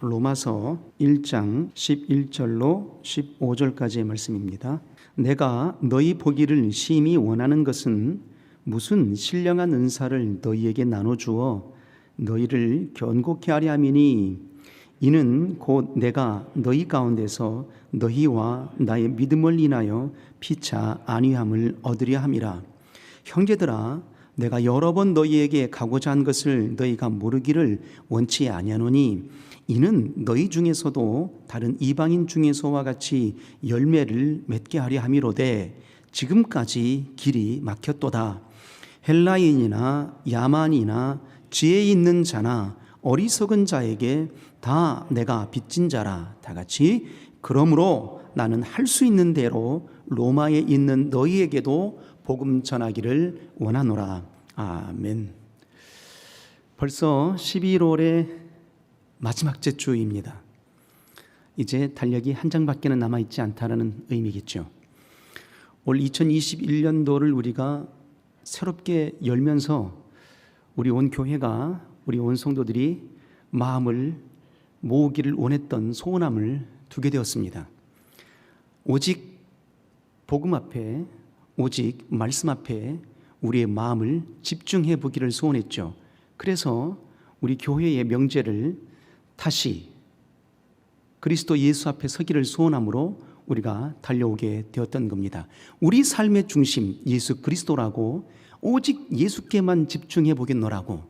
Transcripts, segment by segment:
로마서 1장 11절로 15절까지의 말씀입니다. 내가 너희 보기를 심히 원하는 것은 무슨 신령한 은사를 너희에게 나눠주어 너희를 견고케 하려 함이니, 이는 곧 내가 너희 가운데서 너희와 나의 믿음을 인하여 피차 안위함을 얻으려 함이라. 형제들아, 내가 여러 번 너희에게 가고자 한 것을 너희가 모르기를 원치 아니하노니, 이는 너희 중에서도 다른 이방인 중에서와 같이 열매를 맺게 하려 함이로되 지금까지 길이 막혔도다. 헬라인이나 야만이나 지혜 있는 자나 어리석은 자에게 다 내가 빚진 자라. 다같이 그러므로 나는 할 수 있는 대로 로마에 있는 너희에게도 복음 전하기를 원하노라. 아멘. 벌써 11월의 마지막 주입니다. 이제 달력이 한 장밖에는 남아있지 않다는 의미겠죠. 올 2021년도를 우리가 새롭게 열면서 우리 온 교회가, 우리 온 성도들이 마음을 모으기를 원했던 소원함을 두게 되었습니다. 오직 복음 앞에, 오직 말씀 앞에 우리의 마음을 집중해 보기를 소원했죠. 그래서 우리 교회의 명제를 다시 그리스도 예수 앞에 서기를 소원함으로 우리가 달려오게 되었던 겁니다. 우리 삶의 중심 예수 그리스도라고, 오직 예수께만 집중해 보겠노라고,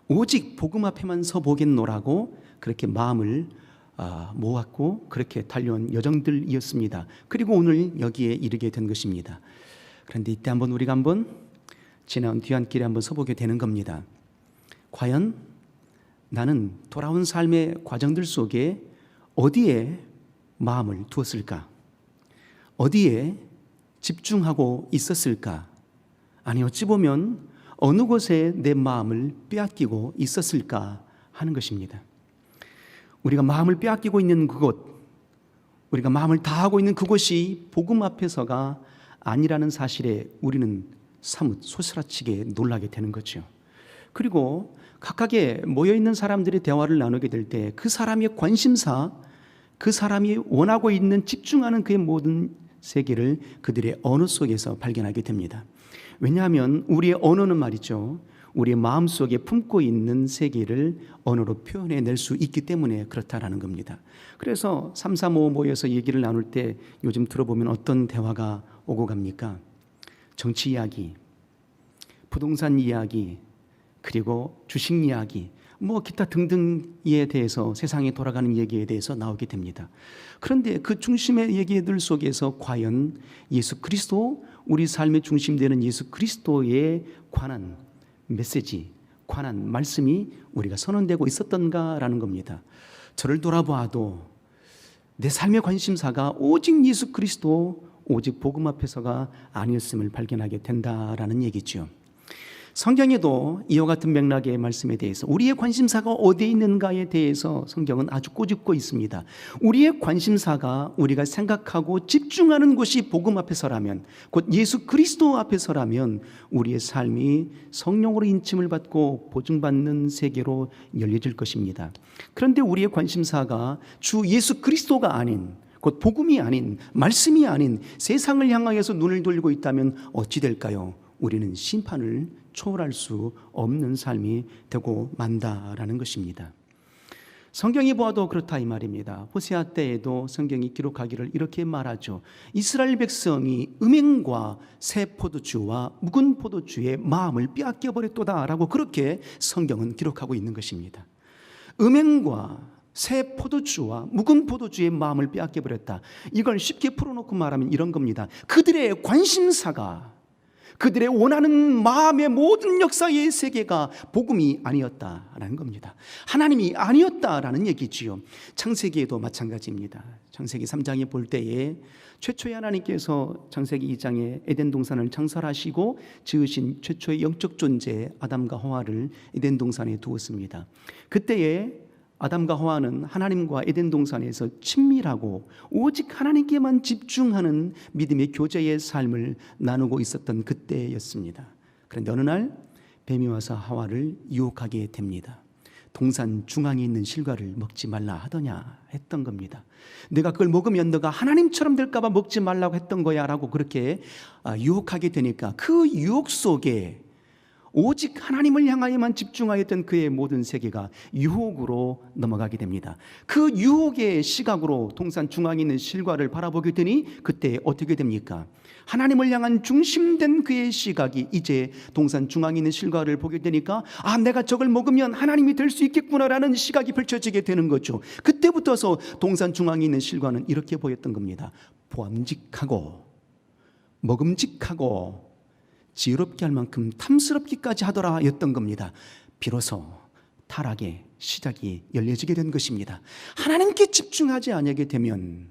오직 복음 앞에만 서 보겠노라고 그렇게 마음을 모았고 그렇게 달려온 여정들이었습니다. 그리고 오늘 여기에 이르게 된 것입니다. 그런데 이때 우리가 지나온 뒤안길에 서보게 되는 겁니다. 과연 나는 돌아온 삶의 과정들 속에 어디에 마음을 두었을까? 어디에 집중하고 있었을까? 아니, 어찌 보면 어느 곳에 내 마음을 빼앗기고 있었을까 하는 것입니다. 우리가 마음을 빼앗기고 있는 그곳, 우리가 마음을 다하고 있는 그곳이 복음 앞에서가 아니라는 사실에 우리는 사뭇 소스라치게 놀라게 되는 거죠. 그리고 각각의 모여있는 사람들이 대화를 나누게 될 때 그 사람의 관심사, 그 사람이 원하고 있는 집중하는 그의 모든 세계를 그들의 언어 속에서 발견하게 됩니다. 왜냐하면 우리의 언어는 말이죠, 우리의 마음속에 품고 있는 세계를 언어로 표현해낼 수 있기 때문에 그렇다라는 겁니다. 그래서 3, 4, 5 모여서 얘기를 나눌 때 요즘 들어보면 어떤 대화가 오고 갑니까? 정치 이야기, 부동산 이야기, 그리고 주식 이야기, 기타 등등에 대해서, 세상에 돌아가는 얘기에 대해서 나오게 됩니다. 그런데 그 중심의 얘기들 속에서 과연 예수 그리스도, 우리 삶의 중심 되는 예수 그리스도에 관한 메시지, 관한 말씀이 우리가 선언되고 있었던가라는 겁니다. 저를 돌아보아도 내 삶의 관심사가 오직 예수 그리스도, 오직 복음 앞에서가 아니었음을 발견하게 된다라는 얘기죠. 성경에도 이와 같은 맥락의 말씀에 대해서 우리의 관심사가 어디에 있는가에 대해서 성경은 아주 꼬집고 있습니다. 우리의 관심사가, 우리가 생각하고 집중하는 곳이 복음 앞에서라면, 곧 예수 그리스도 앞에서라면 우리의 삶이 성령으로 인침을 받고 보증받는 세계로 열려질 것입니다. 그런데 우리의 관심사가 주 예수 그리스도가 아닌, 곧 복음이 아닌, 말씀이 아닌 세상을 향하여서 눈을 돌리고 있다면 어찌 될까요? 우리는 심판을 초월할 수 없는 삶이 되고 만다라는 것입니다. 성경이 보아도 그렇다 이 말입니다. 호세아 때에도 성경이 기록하기를 이렇게 말하죠. 이스라엘 백성이 음행과 새 포도주와 묵은 포도주의 마음을 빼앗겨 버렸도다라고 그렇게 성경은 기록하고 있는 것입니다. 음행과 새 포도주와 묵은 포도주의 마음을 빼앗겨 버렸다. 이걸 쉽게 풀어놓고 말하면 이런 겁니다. 그들의 관심사가, 그들의 원하는 마음의 모든 역사의 세계가 복음이 아니었다라는 겁니다. 하나님이 아니었다라는 얘기지요. 창세기에도 마찬가지입니다. 창세기 3장에 볼 때에 최초의 하나님께서 창세기 2장에 에덴 동산을 창설하시고 지으신 최초의 영적 존재 아담과 하와를 에덴 동산에 두었습니다. 그때에 아담과 하와는 하나님과 에덴 동산에서 친밀하고 오직 하나님께만 집중하는 믿음의 교제의 삶을 나누고 있었던 그때였습니다. 그런데 어느 날 뱀이 와서 하와를 유혹하게 됩니다. 동산 중앙에 있는 실과를 먹지 말라 하더냐 했던 겁니다. 내가 그걸 먹으면 너가 하나님처럼 될까 봐 먹지 말라고 했던 거야 라고 그렇게 유혹하게 되니까 그 유혹 속에 오직 하나님을 향하여만 집중하였던 그의 모든 세계가 유혹으로 넘어가게 됩니다. 그 유혹의 시각으로 동산 중앙에 있는 실과를 바라보게 되니 그때 어떻게 됩니까? 하나님을 향한 중심된 그의 시각이 이제 동산 중앙에 있는 실과를 보게 되니까 내가 저걸 먹으면 하나님이 될 수 있겠구나라는 시각이 펼쳐지게 되는 거죠. 그때부터서 동산 중앙에 있는 실과는 이렇게 보였던 겁니다. 보암직하고 먹음직하고 지혜롭게 할 만큼 탐스럽기까지 하더라 였던 겁니다. 비로소 타락의 시작이 열려지게 된 것입니다. 하나님께 집중하지 않게 되면,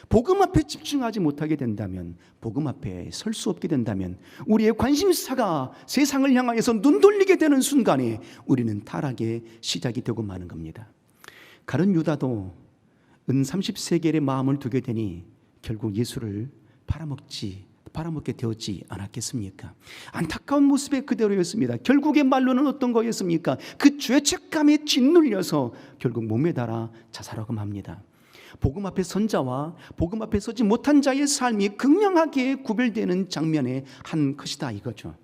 복음 앞에 집중하지 못하게 된다면, 복음 앞에 설 수 없게 된다면, 우리의 관심사가 세상을 향하여서 눈 돌리게 되는 순간에 우리는 타락의 시작이 되고 마는 겁니다. 가룟 유다도 은 30세겔의 마음을 두게 되니 결국 예수를 팔아먹게 되었지 않았겠습니까? 안타까운 모습의 그대로였습니다. 결국의 말로는 어떤 거였습니까? 그 죄책감에 짓눌려서 결국 몸에 달아 자살하고 맙니다. 복음 앞에 선 자와 복음 앞에 서지 못한 자의 삶이 극명하게 구별되는 장면의 한 컷이다 이거죠.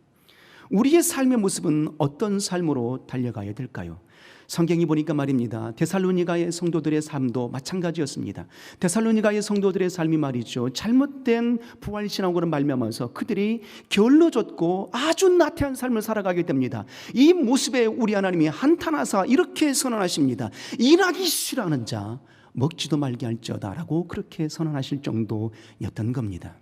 우리의 삶의 모습은 어떤 삶으로 달려가야 될까요? 성경이 보니까 말입니다. 데살로니가의 성도들의 삶도 마찬가지였습니다. 데살로니가의 성도들의 삶이 말이죠, 잘못된 부활신앙으로 말미암아서 그들이 게을러졌고 아주 나태한 삶을 살아가게 됩니다. 이 모습에 우리 하나님이 한탄하사 이렇게 선언하십니다. 일하기 싫어하는 자 먹지도 말게 할지어다 라고 그렇게 선언하실 정도였던 겁니다.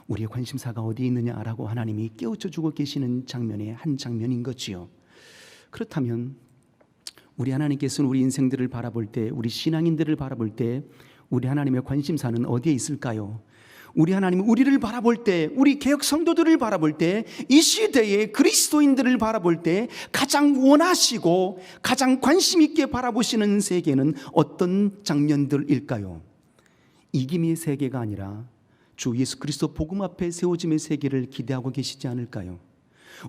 우리의 관심사가 어디에 있느냐라고 하나님이 깨우쳐주고 계시는 장면의 한 장면인 거지요. 그렇다면 우리 하나님께서는 우리 인생들을 바라볼 때, 우리 신앙인들을 바라볼 때 우리 하나님의 관심사는 어디에 있을까요? 우리 하나님은 우리를 바라볼 때, 우리 개혁 성도들을 바라볼 때, 이 시대의 그리스도인들을 바라볼 때 가장 원하시고 가장 관심 있게 바라보시는 세계는 어떤 장면들일까요? 이김의 세계가 아니라 주 예수 그리스도 복음 앞에 세워짐의 세계를 기대하고 계시지 않을까요?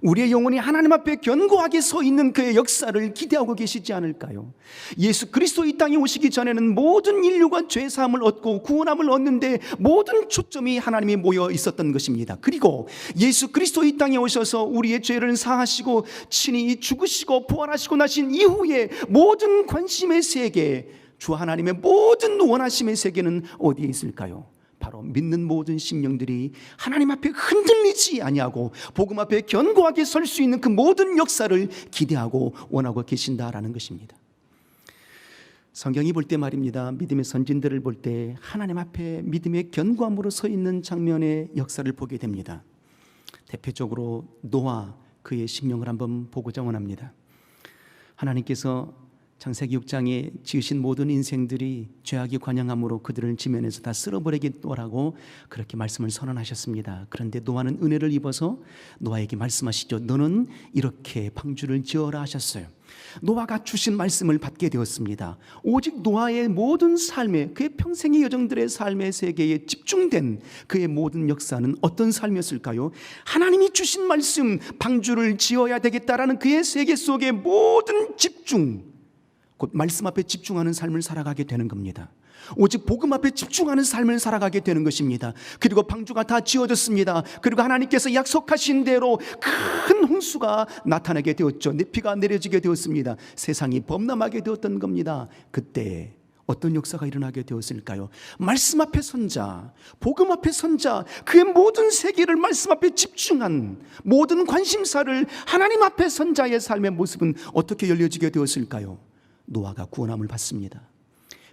우리의 영혼이 하나님 앞에 견고하게 서 있는 그의 역사를 기대하고 계시지 않을까요? 예수 그리스도 이 땅에 오시기 전에는 모든 인류가 죄사함을 얻고 구원함을 얻는데 모든 초점이 하나님이 모여 있었던 것입니다. 그리고 예수 그리스도 이 땅에 오셔서 우리의 죄를 사하시고 친히 죽으시고 부활하시고 나신 이후에 모든 관심의 세계, 주 하나님의 모든 원하심의 세계는 어디에 있을까요? 바로 믿는 모든 심령들이 하나님 앞에 흔들리지 아니하고 복음 앞에 견고하게 설 수 있는 그 모든 역사를 기대하고 원하고 계신다라는 것입니다. 성경이 볼 때 말입니다, 믿음의 선진들을 볼 때 하나님 앞에 믿음의 견고함으로 서 있는 장면의 역사를 보게 됩니다. 대표적으로 노아, 그의 심령을 한번 보고자 원합니다. 하나님께서 창세기 6장에 지으신 모든 인생들이 죄악이 관영함으로 그들을 지면에서 다 쓸어버리겠노라고 그렇게 말씀을 선언하셨습니다. 그런데 노아는 은혜를 입어서 노아에게 말씀하시죠. 너는 이렇게 방주를 지어라 하셨어요. 노아가 주신 말씀을 받게 되었습니다. 오직 노아의 모든 삶에, 그의 평생의 여정들의 삶의 세계에 집중된 그의 모든 역사는 어떤 삶이었을까요? 하나님이 주신 말씀, 방주를 지어야 되겠다라는 그의 세계 속의 모든 집중, 곧 말씀 앞에 집중하는 삶을 살아가게 되는 겁니다. 오직 복음 앞에 집중하는 삶을 살아가게 되는 것입니다. 그리고 방주가 다 지어졌습니다. 그리고 하나님께서 약속하신 대로 큰 홍수가 나타나게 되었죠. 비가 내려지게 되었습니다. 세상이 범람하게 되었던 겁니다. 그때 어떤 역사가 일어나게 되었을까요? 말씀 앞에 선자, 복음 앞에 선자, 그의 모든 세계를 말씀 앞에 집중한 모든 관심사를 하나님 앞에 선자의 삶의 모습은 어떻게 열려지게 되었을까요? 노아가 구원함을 받습니다.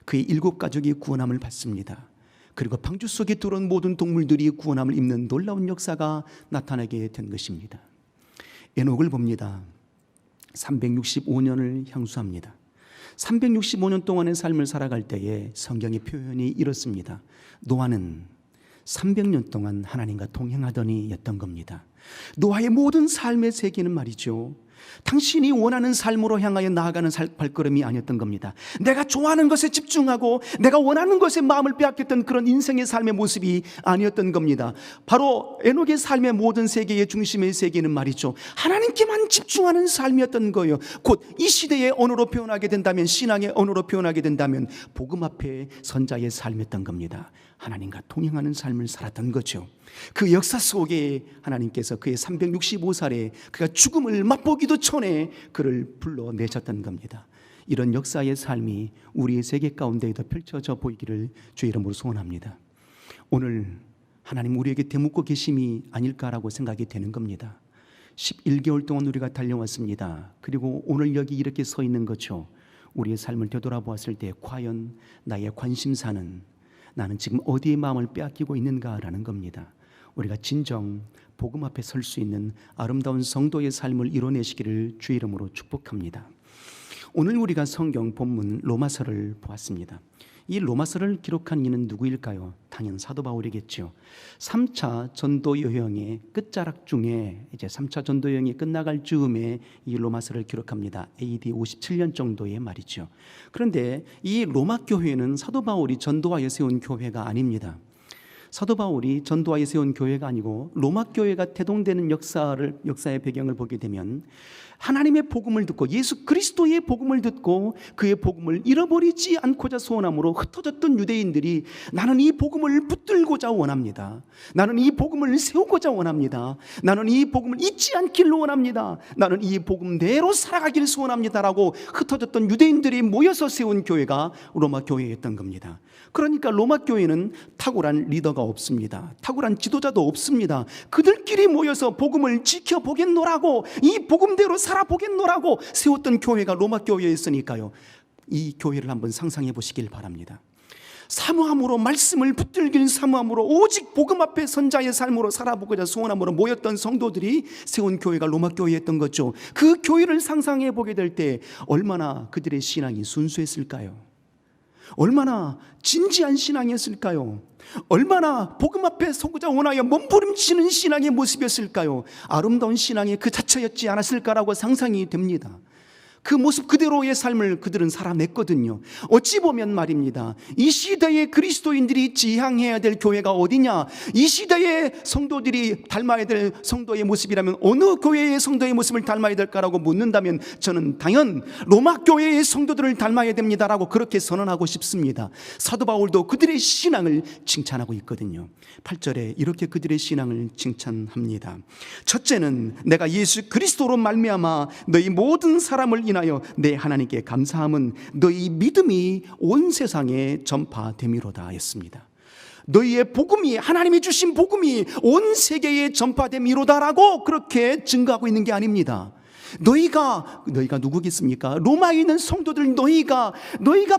그의 7가족이 구원함을 받습니다. 그리고 방주 속에 들어온 모든 동물들이 구원함을 입는 놀라운 역사가 나타나게 된 것입니다. 에녹을 봅니다. 365년을 향수합니다. 365년 동안의 삶을 살아갈 때에 성경의 표현이 이렇습니다. 노아는 300년 동안 하나님과 동행하더니 였던 겁니다. 노아의 모든 삶의 세계는 말이죠, 당신이 원하는 삶으로 향하여 나아가는 발걸음이 아니었던 겁니다. 내가 좋아하는 것에 집중하고 내가 원하는 것에 마음을 빼앗겼던 그런 인생의 삶의 모습이 아니었던 겁니다. 바로 에녹의 삶의 모든 세계의 중심의 세계는 말이죠, 하나님께만 집중하는 삶이었던 거예요. 곧 이 시대의 언어로 표현하게 된다면, 신앙의 언어로 표현하게 된다면 복음 앞에 선자의 삶이었던 겁니다. 하나님과 동행하는 삶을 살았던 거죠. 그 역사 속에 하나님께서 그의 365살에 그가 죽음을 맛보기도 전에 그를 불러내셨던 겁니다. 이런 역사의 삶이 우리의 세계 가운데에도 펼쳐져 보이기를 주의 이름으로 소원합니다. 오늘 하나님 우리에게 되묻고 계심이 아닐까라고 생각이 되는 겁니다. 11개월 동안 우리가 달려왔습니다. 그리고 오늘 여기 이렇게 서 있는 거죠. 우리의 삶을 되돌아보았을 때 과연 나의 관심사는, 나는 지금 어디에 마음을 빼앗기고 있는가라는 겁니다. 우리가 진정 복음 앞에 설 수 있는 아름다운 성도의 삶을 이뤄내시기를 주의 이름으로 축복합니다. 오늘 우리가 성경 본문 로마서를 보았습니다. 이 로마서를 기록한 이는 누구일까요? 당연 사도 바울이겠죠. 3차 전도 여행의 끝자락 중에 이제 3차 전도 여행이 끝나갈 즈음에 이 로마서를 기록합니다. AD 57년 정도의 말이죠. 그런데 이 로마 교회는 사도 바울이 전도하여 세운 교회가 아닙니다. 사도 바울이 전도하여 세운 교회가 아니고 로마 교회가 태동되는 역사의 배경을 보게 되면 하나님의 복음을 듣고 예수 그리스도의 복음을 듣고 그의 복음을 잃어버리지 않고자 소원함으로 흩어졌던 유대인들이 나는 이 복음을 붙들고자 원합니다. 나는 이 복음을 세우고자 원합니다. 나는 이 복음을 잊지 않기를 원합니다. 나는 이 복음대로 살아가기를 소원합니다라고 흩어졌던 유대인들이 모여서 세운 교회가 로마 교회였던 겁니다. 그러니까 로마 교회는 탁월한 리더가 없습니다. 탁월한 지도자도 없습니다. 그들끼리 모여서 복음을 지켜보겠노라고, 이 복음대로 살아보겠노라고 세웠던 교회가 로마 교회였으니까요. 이 교회를 한번 상상해 보시길 바랍니다. 사모함으로, 말씀을 붙들길 사모함으로, 오직 복음 앞에 선자의 삶으로 살아보고자 소원함으로 모였던 성도들이 세운 교회가 로마 교회였던 거죠. 그 교회를 상상해 보게 될 때 얼마나 그들의 신앙이 순수했을까요? 얼마나 진지한 신앙이었을까요? 얼마나 복음 앞에 서고자 원하여 몸부림치는 신앙의 모습이었을까요? 아름다운 신앙이 그 자체였지 않았을까라고 상상이 됩니다. 그 모습 그대로의 삶을 그들은 살아냈거든요. 어찌 보면 말입니다, 이 시대의 그리스도인들이 지향해야 될 교회가 어디냐, 이 시대의 성도들이 닮아야 될 성도의 모습이라면 어느 교회의 성도의 모습을 닮아야 될까라고 묻는다면 저는 당연 로마 교회의 성도들을 닮아야 됩니다라고 그렇게 선언하고 싶습니다. 사도 바울도 그들의 신앙을 칭찬하고 있거든요. 8절에 이렇게 그들의 신앙을 칭찬합니다. 첫째는 내가 예수 그리스도로 말미암아 너희 모든 사람을 인하여 내 하나님께 감사함은 너희 믿음이 온 세상에 전파됨이로다 했습니다. 너희의 복음이, 하나님이 주신 복음이 온 세계에 전파됨이로다라고 그렇게 증거하고 있는 게 아닙니다. 너희가 누구겠습니까? 로마에 있는 성도들, 너희가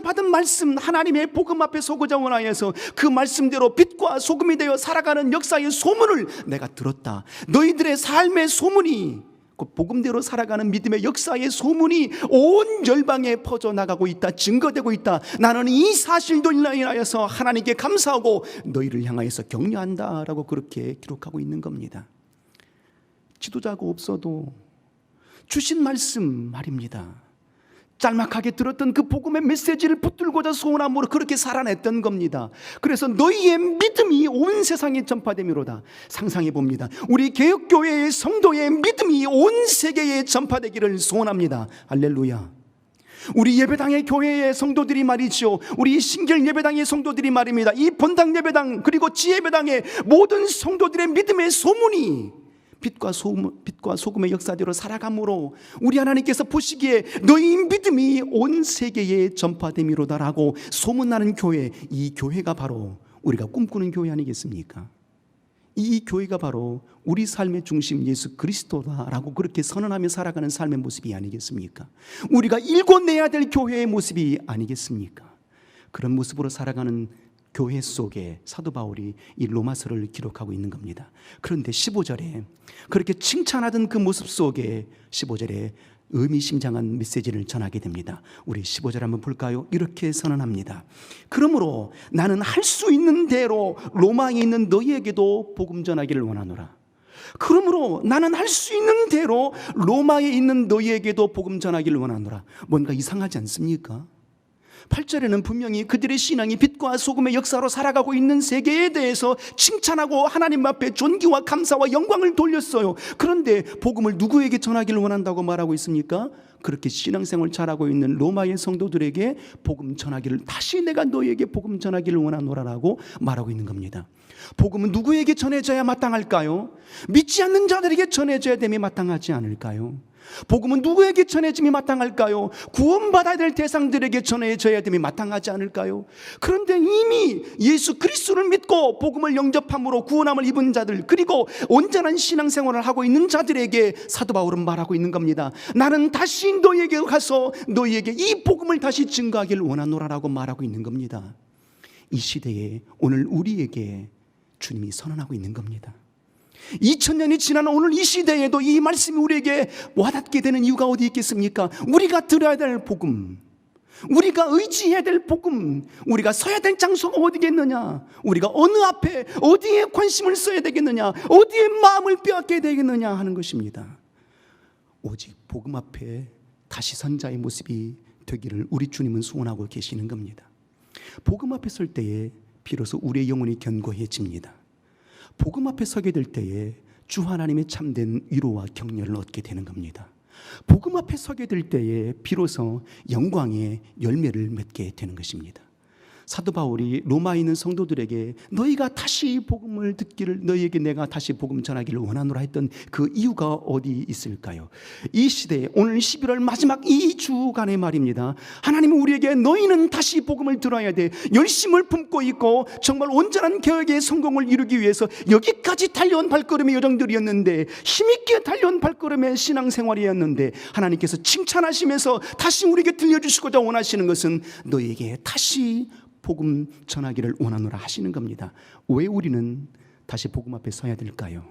받은 말씀, 하나님의 복음 앞에 서고자 원하여서 그 말씀대로 빛과 소금이 되어 살아가는 역사의 소문을 내가 들었다. 너희들의 삶의 소문이, 그 복음대로 살아가는 믿음의 역사의 소문이 온 열방에 퍼져나가고 있다, 증거되고 있다. 나는 이 사실도 인하여서 하나님께 감사하고 너희를 향하여서 격려한다라고 그렇게 기록하고 있는 겁니다. 지도자가 없어도 주신 말씀 말입니다, 짤막하게 들었던 그 복음의 메시지를 붙들고자 소원함으로 그렇게 살아냈던 겁니다. 그래서 너희의 믿음이 온 세상에 전파됨이로다. 상상해 봅니다. 우리 개혁교회의 성도의 믿음이 온 세계에 전파되기를 소원합니다. 할렐루야. 우리 예배당의 교회의 성도들이 말이죠, 우리 신결 예배당의 성도들이 말입니다, 이 본당 예배당 그리고 지예배당의 모든 성도들의 믿음의 소문이 빛과 소금의 역사대로 살아감으로 우리 하나님께서 보시기에 너희 믿음이 온 세계에 전파됨이로다라고 소문나는 교회, 이 교회가 바로 우리가 꿈꾸는 교회 아니겠습니까? 이 교회가 바로 우리 삶의 중심 예수 그리스도다라고 그렇게 선언하며 살아가는 삶의 모습이 아니겠습니까? 우리가 일궈내야 될 교회의 모습이 아니겠습니까? 그런 모습으로 살아가는 교회 속에 사도 바울이 이 로마서를 기록하고 있는 겁니다. 그런데 15절에 그렇게 칭찬하던 그 모습 속에 15절에 의미심장한 메시지를 전하게 됩니다. 우리 15절 한번 볼까요? 이렇게 선언합니다. 그러므로 나는 할 수 있는 대로 로마에 있는 너희에게도 복음 전하기를 원하노라. 그러므로 나는 할 수 있는 대로 로마에 있는 너희에게도 복음 전하기를 원하노라. 뭔가 이상하지 않습니까? 8절에는 분명히 그들의 신앙이 빛과 소금의 역사로 살아가고 있는 세계에 대해서 칭찬하고 하나님 앞에 존귀와 감사와 영광을 돌렸어요. 그런데 복음을 누구에게 전하기를 원한다고 말하고 있습니까? 그렇게 신앙생활 잘하고 있는 로마의 성도들에게 복음 전하기를, 다시 내가 너희에게 복음 전하기를 원하노라라고 말하고 있는 겁니다. 복음은 누구에게 전해져야 마땅할까요? 믿지 않는 자들에게 전해져야 됨이 마땅하지 않을까요? 복음은 누구에게 전해짐이 마땅할까요? 구원받아야 될 대상들에게 전해져야 됨이 마땅하지 않을까요? 그런데 이미 예수 그리스도를 믿고 복음을 영접함으로 구원함을 입은 자들, 그리고 온전한 신앙생활을 하고 있는 자들에게 사도 바울은 말하고 있는 겁니다. 나는 다시 너희에게 가서 너희에게 이 복음을 다시 증거하기를 원하노라라고 말하고 있는 겁니다. 이 시대에 오늘 우리에게 주님이 선언하고 있는 겁니다. 2000년이 지난 오늘 이 시대에도 이 말씀이 우리에게 와닿게 되는 이유가 어디 있겠습니까? 우리가 들어야 될 복음, 우리가 의지해야 될 복음, 우리가 서야 될 장소가 어디겠느냐, 우리가 어느 앞에 어디에 관심을 써야 되겠느냐, 어디에 마음을 빼앗게 되겠느냐 하는 것입니다. 오직 복음 앞에 다시 선 자의 모습이 되기를 우리 주님은 소원하고 계시는 겁니다. 복음 앞에 설 때에 비로소 우리의 영혼이 견고해집니다. 복음 앞에 서게 될 때에 주 하나님의 참된 위로와 격려를 얻게 되는 겁니다. 복음 앞에 서게 될 때에 비로소 영광의 열매를 맺게 되는 것입니다. 사도 바울이 로마에 있는 성도들에게 너희가 다시 복음을 듣기를, 너희에게 내가 다시 복음 전하기를 원하노라 했던 그 이유가 어디 있을까요? 이 시대에 오늘 11월 마지막 이 주간의 말입니다. 하나님은 우리에게 너희는 다시 복음을 들어야 돼, 열심을 품고 있고 정말 온전한 개혁의 성공을 이루기 위해서 여기까지 달려온 발걸음의 여정들이었는데, 힘있게 달려온 발걸음의 신앙생활이었는데, 하나님께서 칭찬하시면서 다시 우리에게 들려주시고자 원하시는 것은 너희에게 다시 복음 전하기를 원하노라 하시는 겁니다. 왜 우리는 다시 복음 앞에 서야 될까요?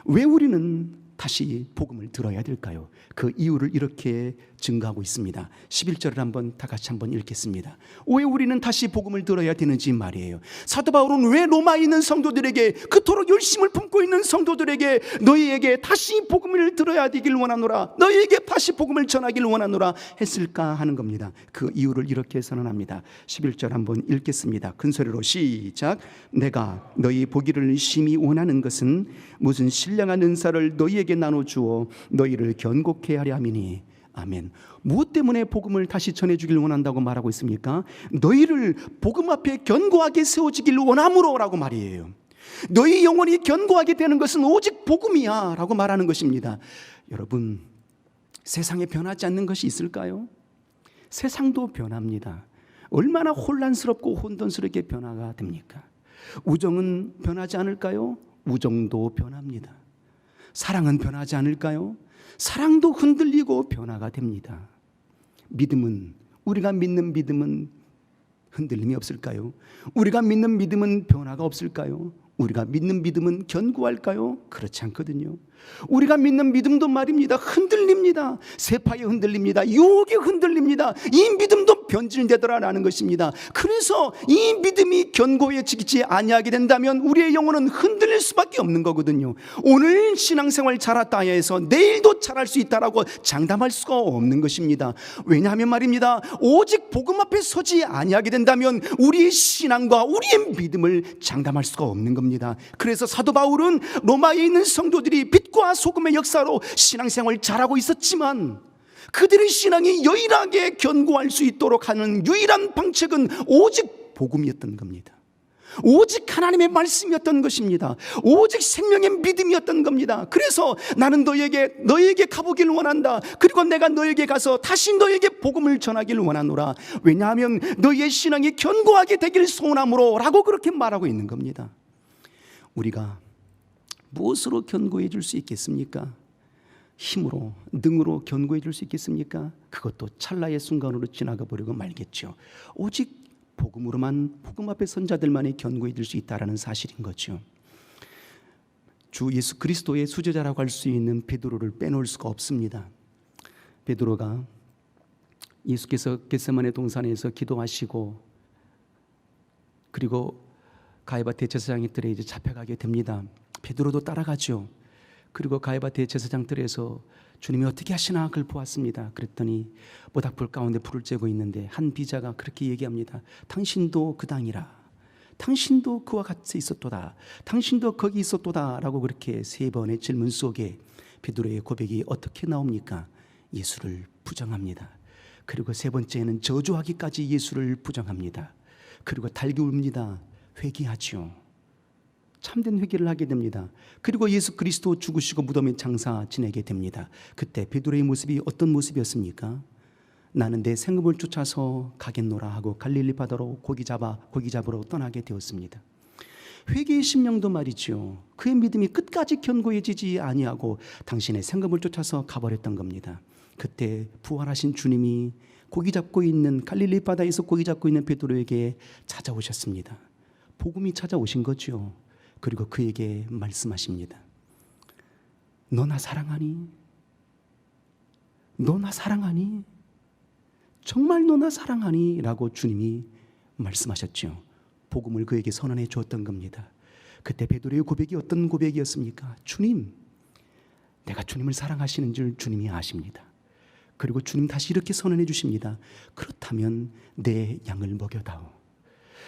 왜 우리는 다시 복음을 들어야 될까요? 그 이유를 이렇게 증거하고 있습니다. 11절을 다 같이 한번 읽겠습니다. 왜 우리는 다시 복음을 들어야 되는지 말이에요. 사도 바울은 왜 로마에 있는 성도들에게, 그토록 열심을 품고 있는 성도들에게 너희에게 다시 복음을 들어야 되길 원하노라, 너희에게 다시 복음을 전하기를 원하노라 했을까 하는 겁니다. 그 이유를 이렇게 선언합니다. 11절 한번 읽겠습니다. 큰 소리로 시작. 내가 너희 보기를 심히 원하는 것은 무슨 신령한 은사를 너희에게 나눠주어 너희를 견고케 하려 함이니. 아멘. 무엇 때문에 복음을 다시 전해주길 원한다고 말하고 있습니까? 너희를 복음 앞에 견고하게 세워지길 원함으로 라고 말이에요. 너희 영혼이 견고하게 되는 것은 오직 복음이야 라고 말하는 것입니다. 여러분, 세상에 변하지 않는 것이 있을까요? 세상도 변합니다. 얼마나 혼란스럽고 혼돈스럽게 변화가 됩니까? 우정은 변하지 않을까요? 우정도 변합니다. 사랑은 변하지 않을까요? 사랑도 흔들리고 변화가 됩니다. 믿음은, 우리가 믿는 믿음은 흔들림이 없을까요? 우리가 믿는 믿음은 변화가 없을까요? 우리가 믿는 믿음은 견고할까요? 그렇지 않거든요. 우리가 믿는 믿음도 말입니다, 흔들립니다. 세파에 흔들립니다. 유혹에 흔들립니다. 이 믿음도 변질되더라라는 것입니다. 그래서 이 믿음이 견고해지지 아니하게 된다면 우리의 영혼은 흔들릴 수밖에 없는 거거든요. 오늘 신앙생활 잘했다 해서 내일도 잘할 수 있다라고 장담할 수가 없는 것입니다. 왜냐하면 말입니다, 오직 복음 앞에 서지 아니하게 된다면 우리의 신앙과 우리의 믿음을 장담할 수가 없는 겁니다. 그래서 사도 바울은 로마에 있는 성도들이 빛과 소금의 역사로 신앙생활 잘하고 있었지만 그들의 신앙이 여일하게 견고할 수 있도록 하는 유일한 방책은 오직 복음이었던 겁니다. 오직 하나님의 말씀이었던 것입니다. 오직 생명의 믿음이었던 겁니다. 그래서 나는 너희에게 가보기를 원한다. 그리고 내가 너희에게 가서 다시 너희에게 복음을 전하기를 원하노라. 왜냐하면 너희의 신앙이 견고하게 되기를 소원함으로 라고 그렇게 말하고 있는 겁니다. 우리가 무엇으로 견고해 줄 수 있겠습니까? 힘으로, 능으로 견고해 줄 수 있겠습니까? 그것도 찰나의 순간으로 지나가 버리고 말겠죠. 오직 복음으로만, 복음 앞에 선 자들만이 견고해 줄 수 있다라는 사실인 거죠. 주 예수 그리스도의 수제자라고 할 수 있는 베드로를 빼놓을 수가 없습니다. 베드로가 예수께서 겟세마네 동산에서 기도하시고 그리고 가야바 대제사장의 뜰에 이제 잡혀가게 됩니다. 베드로도 따라가죠. 그리고 가야바 대제사장들에서 주님이 어떻게 하시나 그걸 보았습니다. 그랬더니 모닥불 가운데 불을 쬐고 있는데 한 비자가 그렇게 얘기합니다. 당신도 그 당이라, 당신도 그와 같이 있었도다, 당신도 거기 있었도다 라고 그렇게 세 번의 질문 속에 베드로의 고백이 어떻게 나옵니까? 예수를 부정합니다. 그리고 세 번째는 저주하기까지 예수를 부정합니다. 그리고 달기 웁니다. 회개하죠. 참된 회개를 하게 됩니다. 그리고 예수 그리스도 죽으시고 무덤에 장사 지내게 됩니다. 그때 베드로의 모습이 어떤 모습이었습니까? 나는 내 생업을 쫓아서 가겠노라 하고 갈릴리 바다로 고기 잡으러 떠나게 되었습니다. 회개의 심령도 말이죠. 그의 믿음이 끝까지 견고해지지 아니하고 당신의 생업을 쫓아서 가버렸던 겁니다. 그때 부활하신 주님이 갈릴리 바다에서 고기 잡고 있는 베드로에게 찾아오셨습니다. 복음이 찾아오신 거죠. 그리고 그에게 말씀하십니다. 너 나 사랑하니? 너 나 사랑하니? 정말 너 나 사랑하니? 라고 주님이 말씀하셨죠. 복음을 그에게 선언해 주었던 겁니다. 그때 베드로의 고백이 어떤 고백이었습니까? 주님, 내가 주님을 사랑하시는 줄 주님이 아십니다. 그리고 주님 다시 이렇게 선언해 주십니다. 그렇다면 내 양을 먹여다오,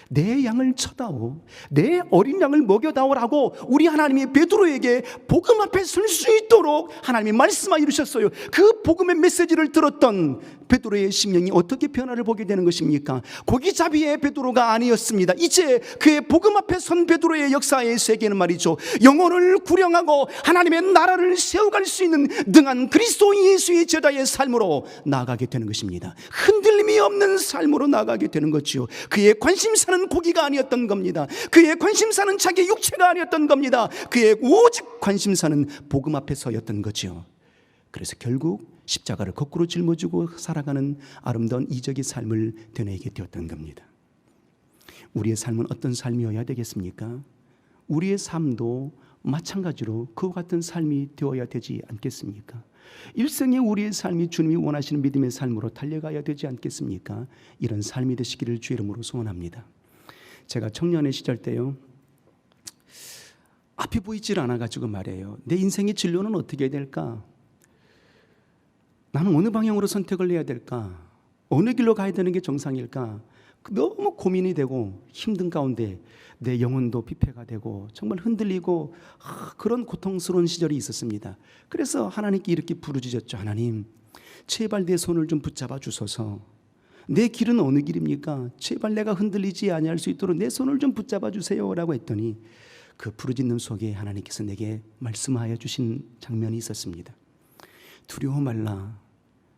내 양을 쳐다오, 내 어린 양을 먹여다오라고 우리 하나님이 베드로에게 복음 앞에 설 수 있도록 하나님이 말씀하여 이루셨어요. 그 복음의 메시지를 들었던 베드로의 심령이 어떻게 변화를 보게 되는 것입니까? 고기잡이의 베드로가 아니었습니다. 이제 그의 복음 앞에 선 베드로의 역사의 세계는 말이죠, 영혼을 구령하고 하나님의 나라를 세워갈 수 있는 능한 그리스도 예수의 제자의 삶으로 나아가게 되는 것입니다. 흔들림이 없는 삶으로 나아가게 되는 거죠. 그의 관심사는 고기가 아니었던 겁니다. 그의 관심사는 자기의 육체가 아니었던 겁니다. 그의 오직 관심사는 복음 앞에 서였던 거죠. 그래서 결국 십자가를 거꾸로 짊어지고 살아가는 아름다운 이적의 삶을 되뇌게 되었던 겁니다. 우리의 삶은 어떤 삶이어야 되겠습니까? 우리의 삶도 마찬가지로 그와 같은 삶이 되어야 되지 않겠습니까? 일생에 우리의 삶이 주님이 원하시는 믿음의 삶으로 달려가야 되지 않겠습니까? 이런 삶이 되시기를 주의 이름으로 소원합니다. 제가 청년의 시절 때요, 앞이 보이질 않아가지고 말이에요, 내 인생의 진로는 어떻게 해야 될까? 나는 어느 방향으로 선택을 해야 될까? 어느 길로 가야 되는 게 정상일까? 너무 고민이 되고 힘든 가운데 내 영혼도 피폐가 되고 정말 흔들리고 그런 고통스러운 시절이 있었습니다. 그래서 하나님께 이렇게 부르짖었죠. 하나님, 제발 내 손을 좀 붙잡아 주소서. 내 길은 어느 길입니까? 제발 내가 흔들리지 아니할 수 있도록 내 손을 좀 붙잡아 주세요 라고 했더니 그 부르짖는 속에 하나님께서 내게 말씀하여 주신 장면이 있었습니다. 두려워 말라,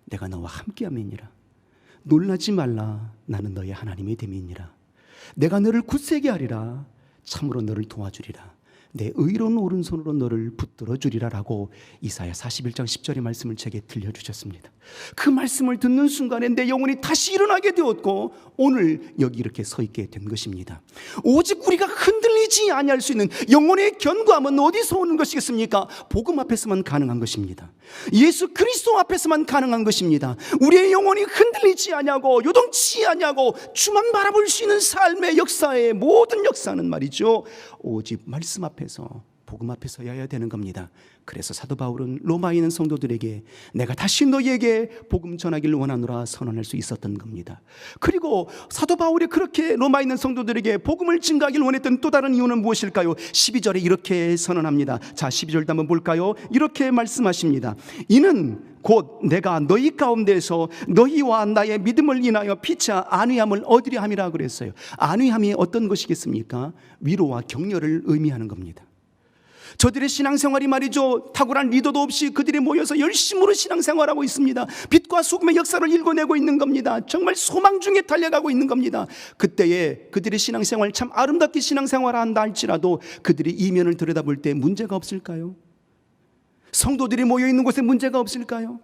내가 너와 함께함이니라. 놀라지 말라, 나는 너의 하나님이 됨이니라. 내가 너를 굳세게 하리라. 참으로 너를 도와주리라. 내 의로운 오른손으로 너를 붙들어 주리라 라고 이사야 41장 10절의 말씀을 제게 들려주셨습니다. 그 말씀을 듣는 순간에 내 영혼이 다시 일어나게 되었고 오늘 여기 이렇게 서 있게 된 것입니다. 오직 우리가 흔들리지 아니할 수 있는 영혼의 견고함은 어디서 오는 것이겠습니까? 복음 앞에서만 가능한 것입니다. 예수 그리스도 앞에서만 가능한 것입니다. 우리의 영혼이 흔들리지 아니하고 요동치 아니하고 주만 바라볼 수 있는 삶의 역사의 모든 역사는 말이죠, 오직 말씀 앞에서, 복음 앞에 서야 되는 겁니다. 그래서 사도 바울은 로마에 있는 성도들에게 내가 다시 너희에게 복음 전하기를 원하노라 선언할 수 있었던 겁니다. 그리고 사도 바울이 그렇게 로마에 있는 성도들에게 복음을 증가하기를 원했던 또 다른 이유는 무엇일까요? 12절에 이렇게 선언합니다. 자, 12절도 한번 볼까요? 이렇게 말씀하십니다. 이는 곧 내가 너희 가운데서 너희와 나의 믿음을 인하여 피차 안위함을 얻으려 함이라 그랬어요. 안위함이 어떤 것이겠습니까? 위로와 격려를 의미하는 겁니다. 저들의 신앙생활이 말이죠, 탁월한 리더도 없이 그들이 모여서 열심으로 신앙생활하고 있습니다. 빛과 소금의 역사를 읽어내고 있는 겁니다. 정말 소망 중에 달려가고 있는 겁니다. 그때에 그들의 신앙생활 참 아름답게 신앙생활한다 할지라도 그들이 이면을 들여다볼 때 문제가 없을까요? 성도들이 모여있는 곳에 문제가 없을까요?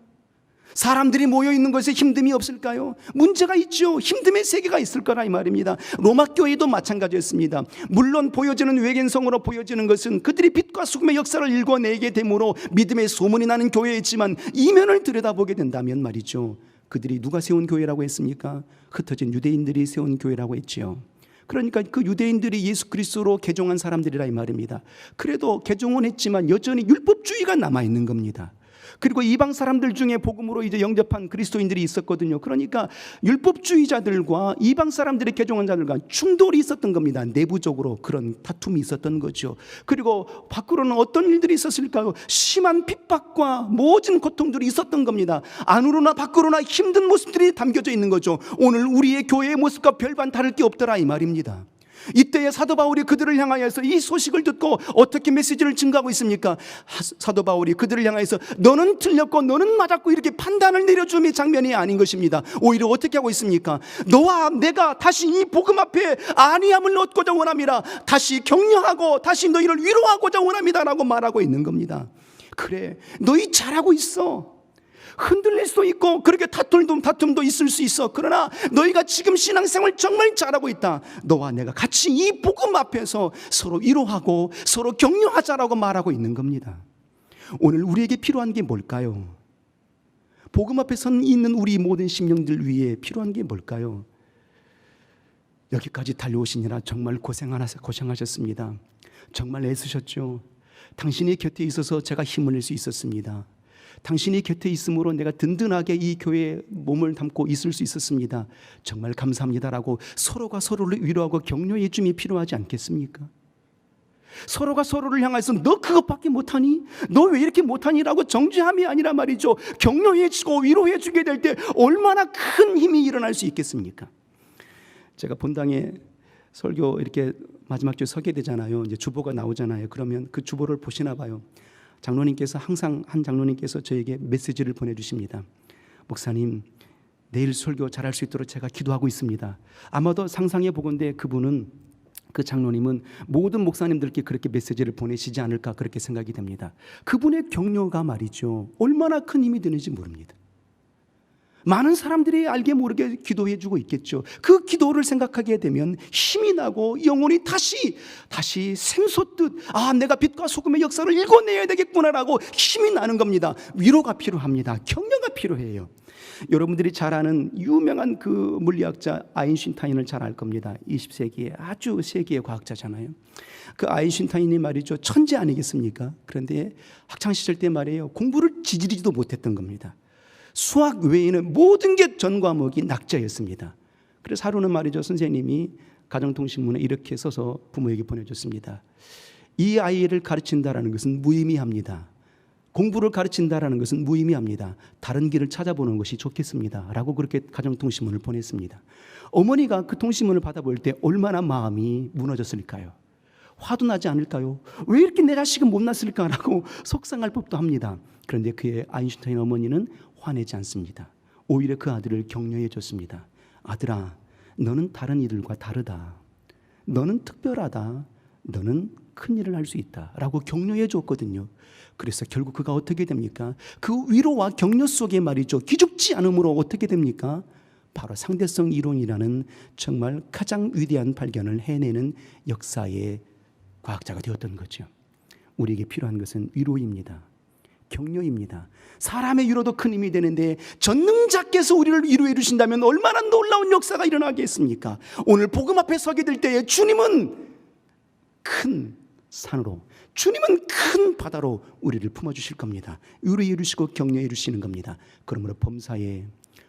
사람들이 모여있는 것에 힘듦이 없을까요? 문제가 있죠. 힘듦의 세계가 있을 거라 이 말입니다. 로마 교회도 마찬가지였습니다. 물론 보여지는 외견성으로 보여지는 것은 그들이 빛과 소금의 역사를 읽어내게 되므로 믿음의 소문이 나는 교회였지만 이면을 들여다보게 된다면 말이죠, 그들이 누가 세운 교회라고 했습니까? 흩어진 유대인들이 세운 교회라고 했지요. 그러니까 그 유대인들이 예수 그리스도로 개종한 사람들이라 이 말입니다. 그래도 개종은 했지만 여전히 율법주의가 남아있는 겁니다. 그리고 이방 사람들 중에 복음으로 이제 영접한 그리스도인들이 있었거든요. 그러니까 율법주의자들과 이방 사람들의 개종한 자들과 충돌이 있었던 겁니다. 내부적으로 그런 다툼이 있었던 거죠. 그리고 밖으로는 어떤 일들이 있었을까요? 심한 핍박과 모든 고통들이 있었던 겁니다. 안으로나 밖으로나 힘든 모습들이 담겨져 있는 거죠. 오늘 우리의 교회의 모습과 별반 다를 게 없더라 이 말입니다. 이때에 사도 바울이 그들을 향하여서 이 소식을 듣고 어떻게 메시지를 증거하고 있습니까? 사도 바울이 그들을 향하여서 너는 틀렸고 너는 맞았고 이렇게 판단을 내려줌의 장면이 아닌 것입니다. 오히려 어떻게 하고 있습니까? 너와 내가 다시 이 복음 앞에 안위함을 얻고자 원합니다. 다시 격려하고 다시 너희를 위로하고자 원합니다 라고 말하고 있는 겁니다. 그래, 너희 잘하고 있어. 흔들릴 수도 있고 그렇게 다툼도 있을 수 있어. 그러나 너희가 지금 신앙생활 정말 잘하고 있다. 너와 내가 같이 이 복음 앞에서 서로 위로하고 서로 격려하자라고 말하고 있는 겁니다. 오늘 우리에게 필요한 게 뭘까요? 복음 앞에 선 있는 우리 모든 심령들 위해 필요한 게 뭘까요? 여기까지 달려오시느라 정말 고생하셨습니다. 정말 애쓰셨죠. 당신이 곁에 있어서 제가 힘을 낼 수 있었습니다. 당신이 곁에 있으므로 내가 든든하게 이 교회에 몸을 담고 있을 수 있었습니다. 정말 감사합니다라고 서로가 서로를 위로하고 격려해 줌이 필요하지 않겠습니까? 서로가 서로를 향해서 너 그것밖에 못하니? 너 왜 이렇게 못하니?라고 정죄함이 아니라 말이죠. 격려해 주고 위로해 주게 될 때 얼마나 큰 힘이 일어날 수 있겠습니까? 제가 본당에 설교 이렇게 마지막 주에 서게 되잖아요. 이제 주보가 나오잖아요. 그러면 그 주보를 보시나 봐요. 장로님께서 항상 한 장로님께서 저에게 메시지를 보내주십니다. 목사님, 내일 설교 잘할 수 있도록 제가 기도하고 있습니다. 아마도 상상해 보건대 그 장로님은 모든 목사님들께 그렇게 메시지를 보내시지 않을까 그렇게 생각이 됩니다. 그분의 격려가 말이죠, 얼마나 큰 힘이 되는지 모릅니다. 많은 사람들이 알게 모르게 기도해 주고 있겠죠. 그 기도를 생각하게 되면 힘이 나고 영혼이 다시 샘솟듯 내가 빛과 소금의 역사를 읽어내야 되겠구나라고 힘이 나는 겁니다. 위로가 필요합니다. 격려가 필요해요. 여러분들이 잘 아는 유명한 그 물리학자 아인슈타인을 잘 알 겁니다. 20세기의 아주 세계의 과학자잖아요. 그 아인슈타인이 말이죠, 천재 아니겠습니까? 그런데 학창시절 때 말이에요, 공부를 지지리지도 못했던 겁니다. 수학 외에는 모든 게 전 과목이 낙제였습니다. 그래서 하루는 말이죠, 선생님이 가정통신문에 이렇게 써서 부모에게 보내줬습니다. 이 아이를 가르친다라는 것은 무의미합니다. 공부를 가르친다라는 것은 무의미합니다. 다른 길을 찾아보는 것이 좋겠습니다 라고 그렇게 가정통신문을 보냈습니다. 어머니가 그 통신문을 받아볼 때 얼마나 마음이 무너졌을까요? 화도 나지 않을까요? 왜 이렇게 내 자식은 못났을까라고 속상할 법도 합니다. 그런데 그의 아인슈타인 어머니는 화내지 않습니다. 오히려 그 아들을 격려해 줬습니다. 아들아, 너는 다른 이들과 다르다. 너는 특별하다. 너는 큰 일을 할 수 있다 라고 격려해 줬거든요. 그래서 결국 그가 어떻게 됩니까? 그 위로와 격려 속에 말이죠, 기죽지 않음으로 어떻게 됩니까? 바로 상대성 이론이라는 정말 가장 위대한 발견을 해내는 역사의 과학자가 되었던 거죠. 우리에게 필요한 것은 위로입니다. 격려입니다. 사람의 위로도 큰 힘이 되는데 전능자께서 우리를 위로해 주신다면 얼마나 놀라운 역사가 일어나겠습니까? 오늘 복음 앞에 서게 될 때에 주님은 큰 산으로, 주님은 큰 바다로 우리를 품어주실 겁니다. 위로해 주시고 격려해 주시는 겁니다. 그러므로 범사에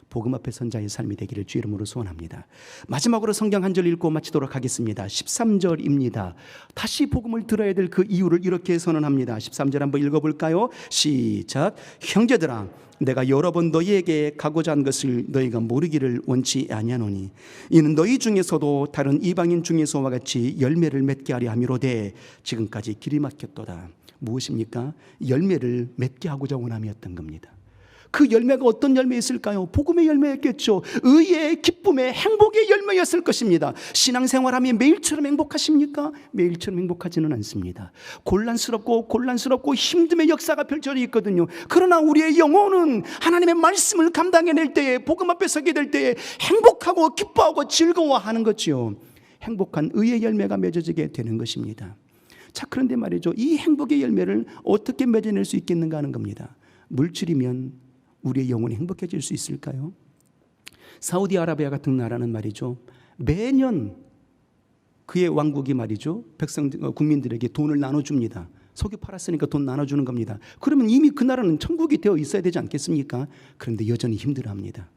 복음 앞에 선 자의 삶이 되기를 주 이름으로 소원합니다. 마지막으로 성경 한 절 읽고 마치도록 하겠습니다. 13절입니다. 다시 복음을 들어야 될 그 이유를 이렇게 선언합니다. 13절 한번 읽어볼까요? 시작. 형제들아, 내가 여러 번 너희에게 가고자 한 것을 너희가 모르기를 원치 아니하노니 이는 너희 중에서도 다른 이방인 중에서와 같이 열매를 맺게 하려 함이로되 지금까지 길이 막혔도다. 무엇입니까? 열매를 맺게 하고자 원함이었던 겁니다. 그 열매가 어떤 열매였을까요? 복음의 열매였겠죠. 의의, 기쁨의, 행복의 열매였을 것입니다. 신앙생활하면 매일처럼 행복하십니까? 매일처럼 행복하지는 않습니다. 곤란스럽고 힘듦의 역사가 펼쳐져 있거든요. 그러나 우리의 영혼은 하나님의 말씀을 감당해낼 때에, 복음 앞에 서게 될 때에 행복하고 기뻐하고 즐거워하는 거지요. 행복한 의의 열매가 맺어지게 되는 것입니다. 자, 그런데 말이죠, 이 행복의 열매를 어떻게 맺어낼 수 있겠는가 하는 겁니다. 물질이면 우리의 영혼이 행복해질 수 있을까요? 사우디아라비아 같은 나라는 말이죠, 매년 그의 왕국이 말이죠, 국민들에게 돈을 나눠줍니다. 석유 팔았으니까 돈 나눠주는 겁니다. 그러면 이미 그 나라는 천국이 되어 있어야 되지 않겠습니까? 그런데 여전히 힘들어합니다.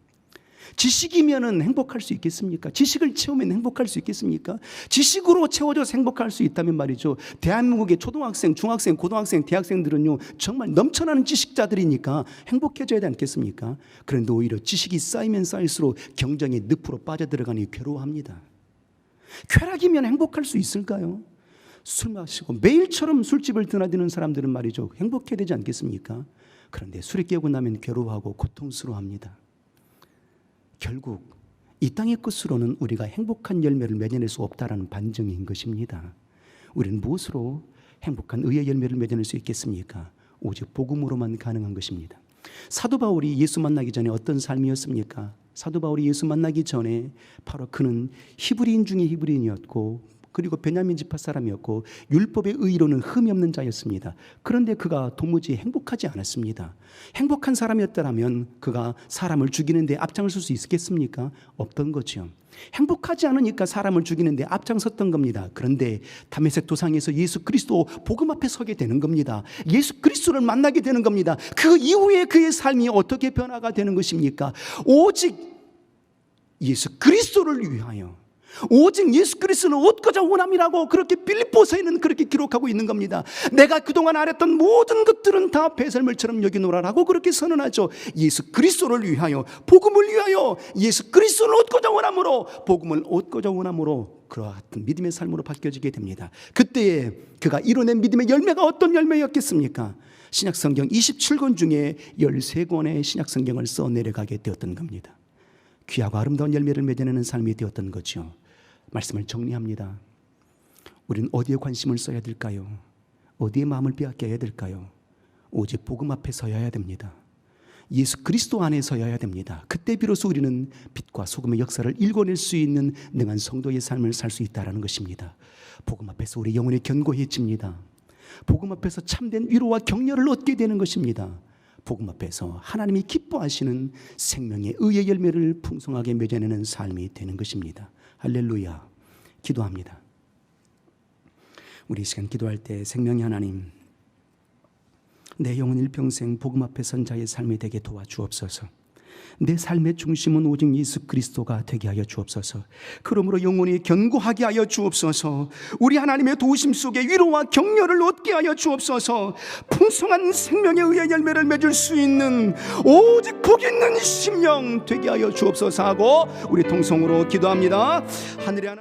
지식이면은 행복할 수 있겠습니까? 지식을 채우면 행복할 수 있겠습니까? 지식으로 채워져서 행복할 수 있다면 말이죠, 대한민국의 초등학생, 중학생, 고등학생, 대학생들은요 정말 넘쳐나는 지식자들이니까 행복해져야 되지 않겠습니까? 그런데 오히려 지식이 쌓이면 쌓일수록 경쟁의 늪으로 빠져들어가니 괴로워합니다. 쾌락이면 행복할 수 있을까요? 술 마시고 매일처럼 술집을 드나드는 사람들은 말이죠 행복해야 되지 않겠습니까? 그런데 술에 깨고 나면 괴로워하고 고통스러워합니다. 결국 이 땅의 끝으로는 우리가 행복한 열매를 맺어낼 수 없다라는 반증인 것입니다. 우리는 무엇으로 행복한 의의 열매를 맺어낼 수 있겠습니까? 오직 복음으로만 가능한 것입니다. 사도 바울이 예수 만나기 전에 어떤 삶이었습니까? 사도 바울이 예수 만나기 전에 바로 그는 히브리인 중에 히브리인이었고, 그리고 베냐민 지파 사람이었고, 율법의 의로는 흠이 없는 자였습니다. 그런데 그가 도무지 행복하지 않았습니다. 행복한 사람이었다면 그가 사람을 죽이는데 앞장설 수 있겠습니까? 없던 거죠. 행복하지 않으니까 사람을 죽이는데 앞장섰던 겁니다. 그런데 다메섹 도상에서 예수 그리스도 복음 앞에 서게 되는 겁니다. 예수 그리스도를 만나게 되는 겁니다. 그 이후에 그의 삶이 어떻게 변화가 되는 것입니까? 오직 예수 그리스도를 위하여, 오직 예수 그리스도는 얻고자 원함이라고 그렇게 빌립보서에는 그렇게 기록하고 있는 겁니다. 내가 그동안 알았던 모든 것들은 다 배설물처럼 여기노라라고 그렇게 선언하죠. 예수 그리스도를 위하여, 복음을 위하여, 예수 그리스도를 얻고자 원함으로, 복음을 얻고자 원함으로 그와 같은 믿음의 삶으로 바뀌어지게 됩니다. 그때에 그가 이뤄낸 믿음의 열매가 어떤 열매였겠습니까? 신약성경 27권 중에 13권의 신약성경을 써 내려가게 되었던 겁니다. 귀하고 아름다운 열매를 맺어내는 삶이 되었던 거죠. 말씀을 정리합니다. 우리는 어디에 관심을 써야 될까요? 어디에 마음을 빼앗겨야 될까요? 오직 복음 앞에 서야 됩니다. 예수 그리스도 안에 서야 됩니다. 그때 비로소 우리는 빛과 소금의 역사를 읽어낼 수 있는 능한 성도의 삶을 살 수 있다는 것입니다. 복음 앞에서 우리 영혼이 견고해집니다. 복음 앞에서 참된 위로와 격려를 얻게 되는 것입니다. 복음 앞에서 하나님이 기뻐하시는 생명의 의의 열매를 풍성하게 맺어내는 삶이 되는 것입니다. 할렐루야. 기도합니다. 우리 이 시간 기도할 때 생명의 하나님, 내 영혼 일평생 복음 앞에 선 자의 삶이 되게 도와주옵소서. 내 삶의 중심은 오직 예수 그리스도가 되게 하여 주옵소서. 그러므로 영혼이 견고하게 하여 주옵소서. 우리 하나님의 도우심 속에 위로와 격려를 얻게 하여 주옵소서. 풍성한 생명의 의의 열매를 맺을 수 있는 오직 복 있는 심령 되게 하여 주옵소서 하고 우리 통성으로 기도합니다. 하늘의 하나님,